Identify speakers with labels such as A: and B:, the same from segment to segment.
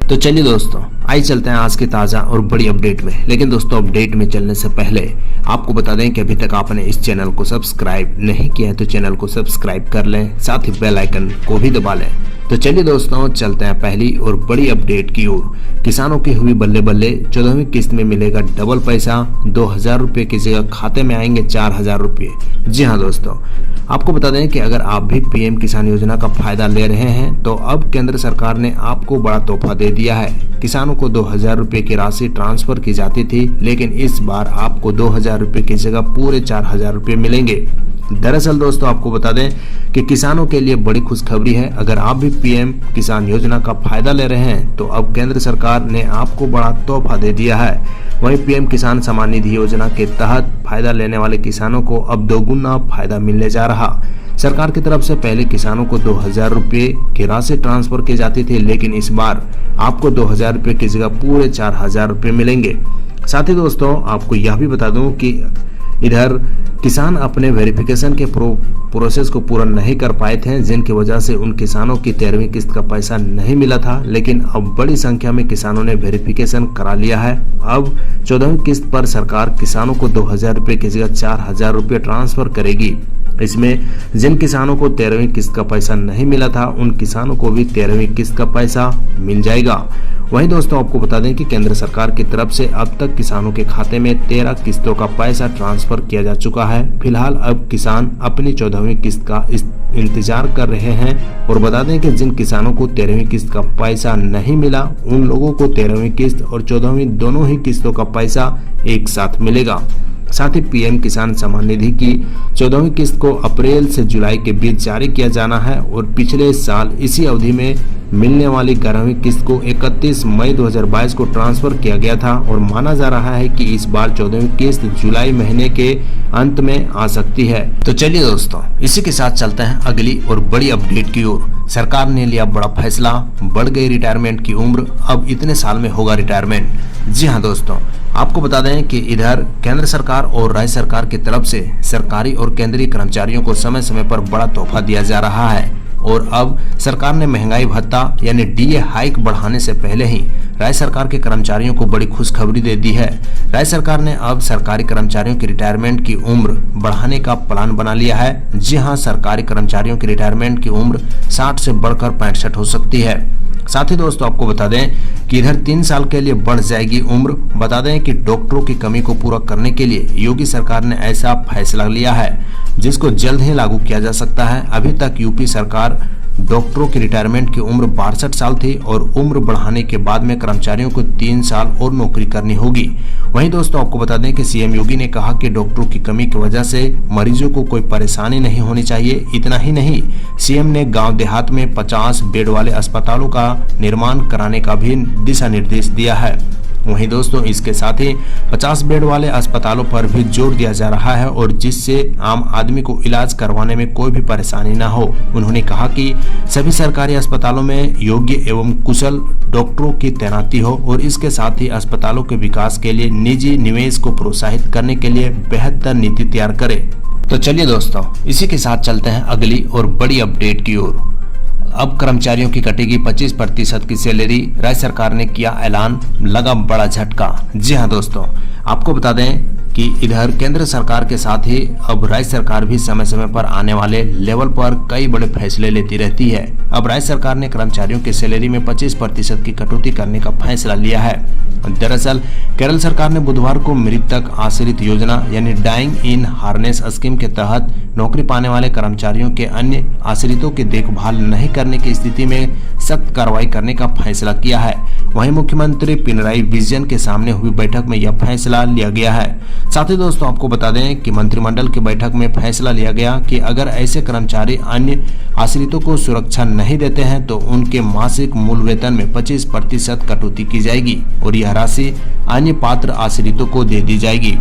A: तो चलिए दोस्तों, आइए चलते हैं आज की ताज़ा और बड़ी अपडेट में। लेकिन दोस्तों, अपडेट में चलने से पहले आपको बता दें कि अभी तक आपने इस चैनल को सब्सक्राइब नहीं किया है तो चैनल को सब्सक्राइब कर लें, साथ ही बेल आइकन को भी दबा लें। तो चलिए दोस्तों, चलते हैं पहली और बड़ी अपडेट की ओर। किसानों की हुई बल्ले बल्ले, 14वीं किस्त में मिलेगा डबल पैसा, 2000 रुपये की जगह खाते में आएंगे 4000 रुपये। जी हाँ दोस्तों, आपको बता दें कि अगर आप भी पीएम किसान योजना का फायदा ले रहे हैं तो अब केंद्र सरकार ने आपको बड़ा तोहफा दे दिया है। किसानों को 2000 रुपये की राशि ट्रांसफर की जाती थी, लेकिन इस बार आपको 2000 रुपये की जगह पूरे 4000 रुपये मिलेंगे। दरअसल दोस्तों, आपको बता दें कि किसानों के लिए बड़ी खुशखबरी है। अगर आप भी पीएम किसान योजना का फायदा ले रहे हैं तो अब केंद्र सरकार ने आपको बड़ा तोहफा दे दिया है। वहीं पीएम किसान सम्मान निधि योजना के तहत फायदा लेने वाले किसानों को अब दोगुना फायदा मिलने जा रहा। सरकार की तरफ से पहले किसानों को 2000 रुपये की राशि ट्रांसफर की जाती थी, लेकिन इस बार आपको 2000 रुपये की जगह पूरे 4000 रुपये मिलेंगे। साथ ही दोस्तों, आपको यह भी बता दूं कि इधर किसान अपने वेरिफिकेशन के प्रोसेस को पूरा नहीं कर पाए थे, जिनकी वजह से उन किसानों की 13वीं किस्त का पैसा नहीं मिला था। लेकिन अब बड़ी संख्या में किसानों ने वेरिफिकेशन करा लिया है। अब 14वीं किस्त पर सरकार किसानों को 2000 रुपये की जगह 4000 रुपये ट्रांसफर करेगी। इसमें जिन किसानों को 13वीं किस्त का पैसा नहीं मिला था, उन किसानों को भी 13वीं किस्त का पैसा मिल जाएगा। वहीं दोस्तों, आपको बता दें कि केंद्र सरकार की तरफ से अब तक किसानों के खाते में 13 किस्तों का पैसा ट्रांसफर किया जा चुका है। फिलहाल अब किसान अपनी 14वीं किस्त का इंतजार कर रहे हैं। और बता दें कि जिन किसानों को 13वीं किस्त का पैसा नहीं मिला, उन लोगों को 13वीं किस्त और 14वीं दोनों ही किस्तों का पैसा एक साथ मिलेगा। साथ ही पीएम किसान सम्मान निधि की 14वीं किस्त को अप्रैल से जुलाई के बीच जारी किया जाना है और पिछले साल इसी अवधि में मिलने वाली 11वीं किस्त को 31 मई 2022 को ट्रांसफर किया गया था। और माना जा रहा है कि इस बार 14वीं किस्त जुलाई महीने के अंत में आ सकती है। तो चलिए दोस्तों, इसी के साथ चलते हैं अगली और बड़ी अपडेट की ओर। सरकार ने लिया बड़ा फैसला, बढ़ गई रिटायरमेंट की उम्र, अब इतने साल में होगा रिटायरमेंट। जी हाँ दोस्तों, आपको बता दें कि इधर केंद्र सरकार और राज्य सरकार की तरफ से सरकारी और केंद्रीय कर्मचारियों को समय समय पर बड़ा तोहफा दिया जा रहा है। और अब सरकार ने महंगाई भत्ता यानी डीए हाइक बढ़ाने से पहले ही राज्य सरकार के कर्मचारियों को बड़ी खुशखबरी दे दी है। राज्य सरकार ने अब सरकारी कर्मचारियों की रिटायरमेंट की उम्र बढ़ाने का प्लान बना लिया है। जी हां, सरकारी कर्मचारियों की रिटायरमेंट की उम्र 60 से बढ़कर 65 हो सकती है। साथ ही दोस्तों, आपको बता दें कि इधर 3 साल के लिए बढ़ जाएगी उम्र। बता दें कि डॉक्टरों की कमी को पूरा करने के लिए योगी सरकार ने ऐसा फैसला लिया है, जिसको जल्द ही लागू किया जा सकता है। अभी तक यूपी सरकार डॉक्टरों की रिटायरमेंट की उम्र 62 साल थी और उम्र बढ़ाने के बाद में कर्मचारियों को 3 साल और नौकरी करनी होगी। वहीं दोस्तों, आपको बता दें कि सीएम योगी ने कहा कि डॉक्टरों की कमी की वजह से मरीजों को कोई परेशानी नहीं होनी चाहिए। इतना ही नहीं, सीएम ने गांव देहात में 50 बेड वाले अस्पतालों का निर्माण कराने का भी दिशा निर्देश दिया है। वहीं दोस्तों, इसके साथ ही 50 बेड वाले अस्पतालों पर भी जोर दिया जा रहा है और जिससे आम आदमी को इलाज करवाने में कोई भी परेशानी न हो। उन्होंने कहा कि सभी सरकारी अस्पतालों में योग्य एवं कुशल डॉक्टरों की तैनाती हो और इसके साथ ही अस्पतालों के विकास के लिए निजी निवेश को प्रोत्साहित करने के लिए बेहतर नीति तैयार करे। तो चलिए दोस्तों, इसी के साथ चलते हैं अगली और बड़ी अपडेट की ओर। अब कर्मचारियों की कटेगी 25% की सैलरी, राज्य सरकार ने किया ऐलान, लगा बड़ा झटका। जी हाँ दोस्तों, आपको बता दें कि इधर केंद्र सरकार के साथ ही अब राज्य सरकार भी समय समय पर आने वाले लेवल पर कई बड़े फैसले लेती रहती है। अब राज्य सरकार ने कर्मचारियों की सैलरी में 25% की कटौती करने का फैसला लिया है। दरअसल केरल सरकार ने बुधवार को मृतक आश्रित योजना यानी डाइंग इन हार्नेस स्कीम के तहत नौकरी पाने वाले कर्मचारियों के अन्य आश्रितों की देखभाल नहीं करने की स्थिति में सख्त कार्रवाई करने का फैसला किया है। वहीं मुख्यमंत्री पिनराई विजयन के सामने हुई बैठक में यह फैसला लिया गया है। साथ ही दोस्तों, आपको बता दें कि मंत्रिमंडल की बैठक में फैसला लिया गया कि अगर ऐसे कर्मचारी अन्य आश्रितों को सुरक्षा नहीं देते हैं तो उनके मासिक मूल वेतन में 25% कटौती की जाएगी और यह राशि अन्य पात्र आश्रितों को दे दी जाएगी।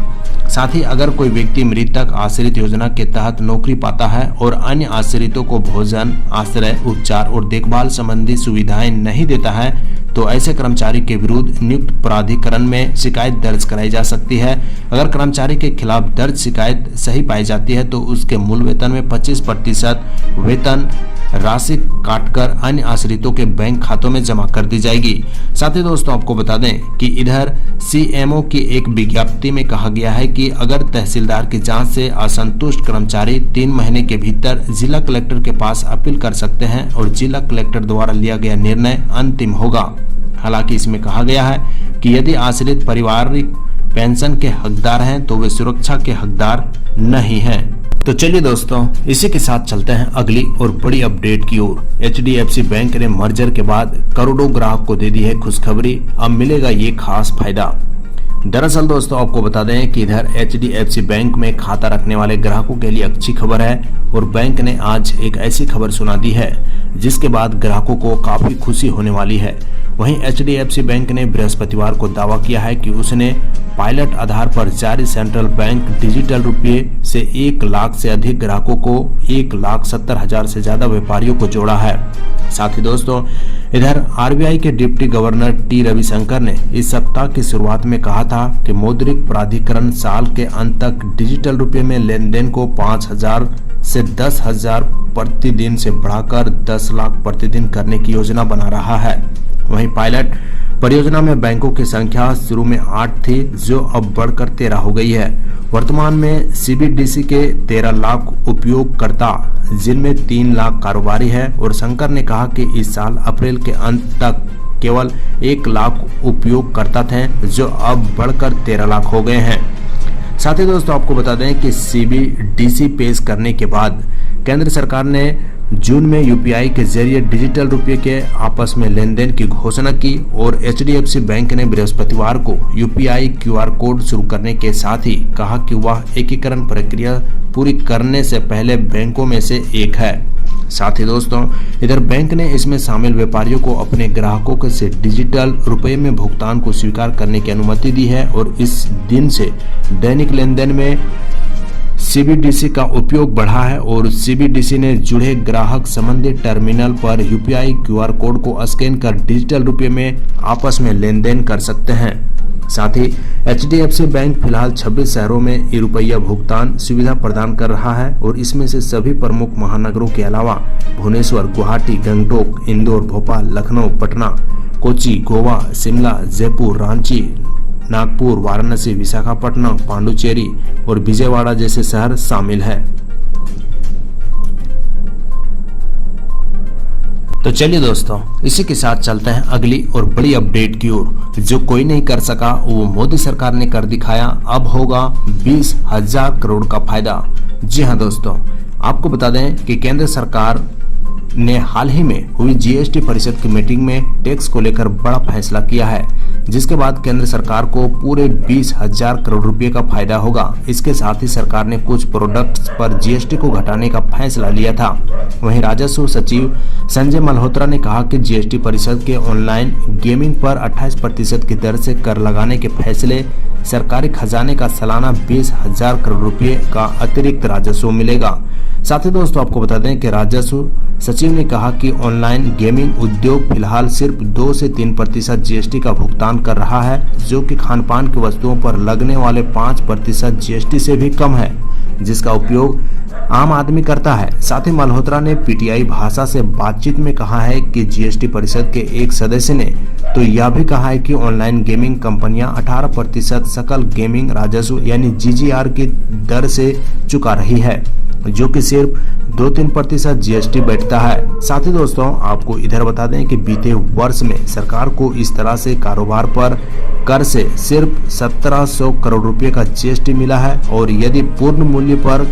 A: साथ ही अगर कोई व्यक्ति मृतक आश्रित योजना के तहत नौकरी पाता है और अन्य आश्रितों को भोजन, आश्रय, उपचार और देखभाल संबंधी सुविधाएं नहीं देता है तो ऐसे कर्मचारी के विरुद्ध नियुक्त प्राधिकरण में शिकायत दर्ज कराई जा सकती है। अगर कर्मचारी के खिलाफ दर्ज शिकायत सही पाई जाती है तो उसके मूल वेतन में 25% वेतन राशि काटकर अन्य आश्रितों के बैंक खातों में जमा कर दी जाएगी। साथ ही दोस्तों आपको बता दें कि इधर सीएमओ की एक विज्ञप्ति में कहा गया है कि अगर तहसीलदार की जांच से असंतुष्ट कर्मचारी 3 महीने के भीतर जिला कलेक्टर के पास अपील कर सकते हैं और जिला कलेक्टर द्वारा लिया गया निर्णय अंतिम होगा। हालांकि इसमें कहा गया है कि यदि आश्रित पारिवारिक पेंशन के हकदार हैं तो वे सुरक्षा के हकदार नहीं हैं। तो चलिए दोस्तों, इसी के साथ चलते हैं अगली और बड़ी अपडेट की ओर। HDFC बैंक ने मर्जर के बाद करोड़ों ग्राहक को दे दी है खुशखबरी, अब मिलेगा ये खास फायदा। दरअसल दोस्तों आपको बता दें कि इधर HDFC बैंक में खाता रखने वाले ग्राहकों के लिए अच्छी खबर है और बैंक ने आज एक ऐसी खबर सुना दी है जिसके बाद ग्राहकों को काफी खुशी होने वाली है। वहीं HDFC बैंक ने बृहस्पतिवार को दावा किया है कि उसने पायलट आधार पर जारी सेंट्रल बैंक डिजिटल रुपये से 1 लाख से अधिक ग्राहकों को 1,70,000 से ज्यादा व्यापारियों को जोड़ा है। साथ ही दोस्तों इधर RBI के डिप्टी गवर्नर टी रविशंकर ने इस सप्ताह की शुरुआत में कहा था कि मौद्रिक प्राधिकरण साल के अंत तक डिजिटल रुपये में लेनदेन को 5,000 से 10,000 प्रतिदिन से बढ़ाकर 10 लाख प्रतिदिन करने की योजना बना रहा है। वहीं पायलट परियोजना में बैंकों की संख्या शुरू में 8 थी जो अब बढ़कर 13 हो गई है। वर्तमान में CBDC के 13 लाख उपयोगकर्ता जिनमें 3 लाख कारोबारी है और शंकर ने कहा कि इस साल अप्रैल के अंत तक केवल 1 लाख उपयोगकर्ता थे जो अब बढ़कर 13 लाख हो गए हैं। साथ ही दोस्तों आपको बता दें कि CBDC पेश करने के बाद केंद्र सरकार ने जून में UPI के जरिए डिजिटल रुपये के आपस में लेन देन की घोषणा की और HDFC बैंक ने बृहस्पतिवार को UPI QR कोड शुरू करने के साथ ही कहा कि वह एकीकरण प्रक्रिया पूरी करने से पहले बैंकों में से एक है। साथ ही दोस्तों इधर बैंक ने इसमें शामिल व्यापारियों को अपने ग्राहकों से डिजिटल रुपये में भुगतान को स्वीकार करने की अनुमति दी है और इस दिन से दैनिक लेन देन में CBDC का उपयोग बढ़ा है और CBDC ने जुड़े ग्राहक संबंधित टर्मिनल पर UPI QR कोड को स्कैन कर डिजिटल रुपये में आपस में लेन देन कर सकते हैं। साथ ही HDFC बैंक फिलहाल 26 शहरों में ई-रुपया भुगतान सुविधा प्रदान कर रहा है और इसमें से सभी प्रमुख महानगरों के अलावा भुवनेश्वर, गुवाहाटी, गंगटोक, इंदौर, भोपाल, लखनऊ, पटना, कोची, गोवा, शिमला, जयपुर, रांची, नागपुर, वाराणसी, विशाखापट्टनम, पांडुचेरी और विजयवाड़ा जैसे शहर शामिल है। तो चलिए दोस्तों, इसी के साथ चलते हैं अगली और बड़ी अपडेट की ओर। जो कोई नहीं कर सका वो मोदी सरकार ने कर दिखाया, अब होगा 20,000 करोड़ का फायदा। जी हाँ दोस्तों, आपको बता दें कि केंद्र सरकार ने हाल ही में हुई GST परिषद की मीटिंग में टैक्स को लेकर बड़ा फैसला किया है, जिसके बाद केंद्र सरकार को पूरे 20,000 करोड़ रुपए का फायदा होगा। इसके साथ ही सरकार ने कुछ प्रोडक्ट्स पर GST को घटाने का फैसला लिया था। वहीं राजस्व सचिव संजय मल्होत्रा ने कहा कि GST परिषद के ऑनलाइन गेमिंग पर 28% की दर से कर लगाने के फैसले सरकारी खजाने का सालाना 20,000 करोड़ रुपए का अतिरिक्त राजस्व मिलेगा। साथ ही दोस्तों आपको बता दें कि राजस्व सचिव ने कहा कि ऑनलाइन गेमिंग उद्योग फिलहाल सिर्फ 2 से 3% GST का भुगतान कर रहा है, जो कि खान पान की वस्तुओं पर लगने वाले 5% GST से भी कम है, जिसका उपयोग आम आदमी करता है। साथ ही मल्होत्रा ने PTI भाषा से बातचीत में कहा है कि GST परिषद के एक सदस्य ने तो यह भी कहा है कि ऑनलाइन गेमिंग कंपनियां 18% सकल गेमिंग राजस्व यानी GGR की दर से चुका रही है, जो कि सिर्फ 2-3% GST बैठता है। साथ ही दोस्तों आपको इधर बता दें कि बीते वर्ष में सरकार को इस तरह से कारोबार पर कर से सिर्फ 1700 करोड़ रुपए का GST मिला है और यदि पूर्ण मूल्य पर